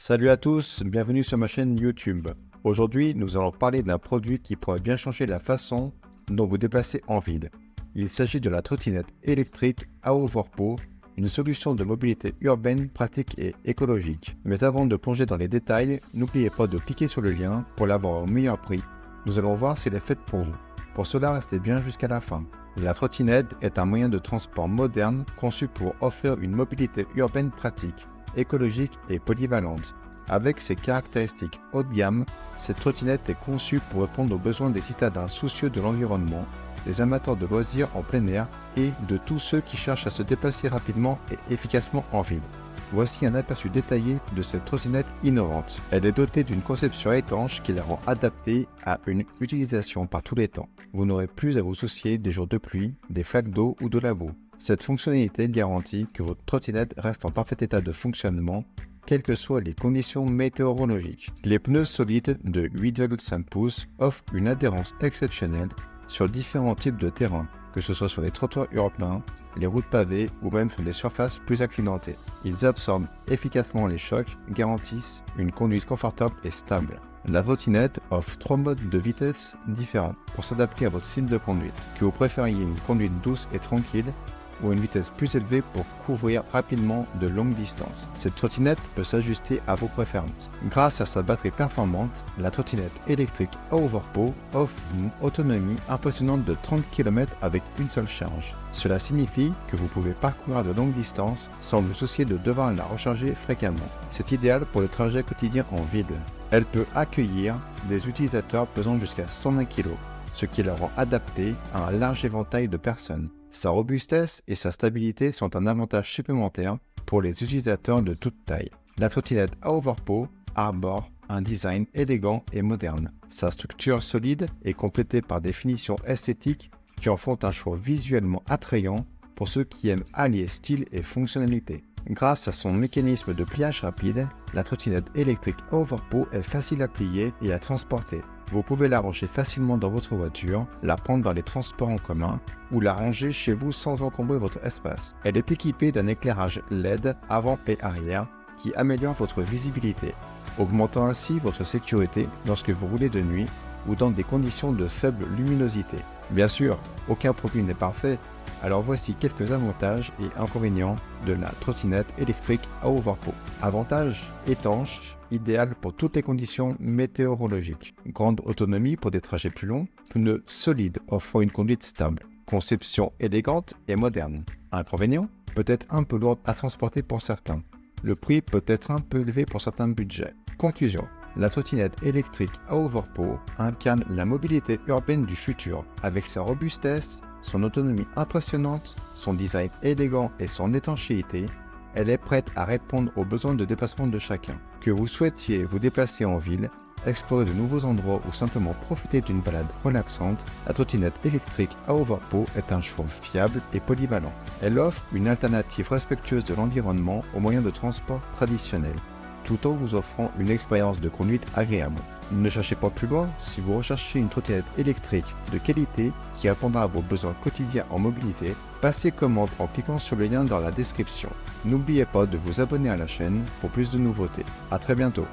Salut à tous, bienvenue sur ma chaîne YouTube. Aujourd'hui, nous allons parler d'un produit qui pourrait bien changer la façon dont vous déplacez en ville. Il s'agit de la trottinette électrique Hoverpo, une solution de mobilité urbaine pratique et écologique. Mais avant de plonger dans les détails, n'oubliez pas de cliquer sur le lien pour l'avoir au meilleur prix. Nous allons voir si elle est faite pour vous. Pour cela, restez bien jusqu'à la fin. La trottinette est un moyen de transport moderne conçu pour offrir une mobilité urbaine pratique, écologique et polyvalente. Avec ses caractéristiques haut de gamme, cette trottinette est conçue pour répondre aux besoins des citadins soucieux de l'environnement, des amateurs de loisirs en plein air et de tous ceux qui cherchent à se déplacer rapidement et efficacement en ville. Voici un aperçu détaillé de cette trottinette innovante. Elle est dotée d'une conception étanche qui la rend adaptée à une utilisation par tous les temps. Vous n'aurez plus à vous soucier des jours de pluie, des flaques d'eau ou de la boue. Cette fonctionnalité garantit que votre trottinette reste en parfait état de fonctionnement, quelles que soient les conditions météorologiques. Les pneus solides de 8,5 pouces offrent une adhérence exceptionnelle sur différents types de terrains, que ce soit sur les trottoirs urbains, les routes pavées ou même sur des surfaces plus accidentées. Ils absorbent efficacement les chocs, garantissent une conduite confortable et stable. La trottinette offre 3 modes de vitesse différents pour s'adapter à votre style de conduite. Que vous préfériez une conduite douce et tranquille ou une vitesse plus élevée pour couvrir rapidement de longues distances. Cette trottinette peut s'ajuster à vos préférences. Grâce à sa batterie performante, la trottinette électrique Hoverpo offre une autonomie impressionnante de 30 km avec une seule charge. Cela signifie que vous pouvez parcourir de longues distances sans vous soucier de devoir la recharger fréquemment. C'est idéal pour le trajet quotidien en ville. Elle peut accueillir des utilisateurs pesant jusqu'à 120 kg, ce qui la rend adaptée à un large éventail de personnes. Sa robustesse et sa stabilité sont un avantage supplémentaire pour les utilisateurs de toute taille. La trottinette Hoverpo arbore un design élégant et moderne. Sa structure solide est complétée par des finitions esthétiques qui en font un choix visuellement attrayant pour ceux qui aiment allier style et fonctionnalité. Grâce à son mécanisme de pliage rapide, la trottinette électrique Hoverpo est facile à plier et à transporter. Vous pouvez la ranger facilement dans votre voiture, la prendre dans les transports en commun ou la ranger chez vous sans encombrer votre espace. Elle est équipée d'un éclairage LED avant et arrière qui améliore votre visibilité, augmentant ainsi votre sécurité lorsque vous roulez de nuit ou dans des conditions de faible luminosité. Bien sûr, aucun produit n'est parfait, alors voici quelques avantages et inconvénients de la trottinette électrique Hoverpo. Avantages: étanche, idéal pour toutes les conditions météorologiques. Grande autonomie pour des trajets plus longs. Pneus solides offrant une conduite stable. Conception élégante et moderne. Inconvénients: peut-être un peu lourde à transporter pour certains. Le prix peut être un peu élevé pour certains budgets. Conclusion: la trottinette électrique Hoverpo incarne la mobilité urbaine du futur. Avec sa robustesse, son autonomie impressionnante, son design élégant et son étanchéité, elle est prête à répondre aux besoins de déplacement de chacun. Que vous souhaitiez vous déplacer en ville, explorer de nouveaux endroits ou simplement profiter d'une balade relaxante, la trottinette électrique Hoverpo est un choix fiable et polyvalent. Elle offre une alternative respectueuse de l'environnement aux moyens de transport traditionnels, tout en vous offrant une expérience de conduite agréable. Ne cherchez pas plus loin, si vous recherchez une trottinette électrique de qualité qui répondra à vos besoins quotidiens en mobilité, passez commande en cliquant sur le lien dans la description. N'oubliez pas de vous abonner à la chaîne pour plus de nouveautés. À très bientôt.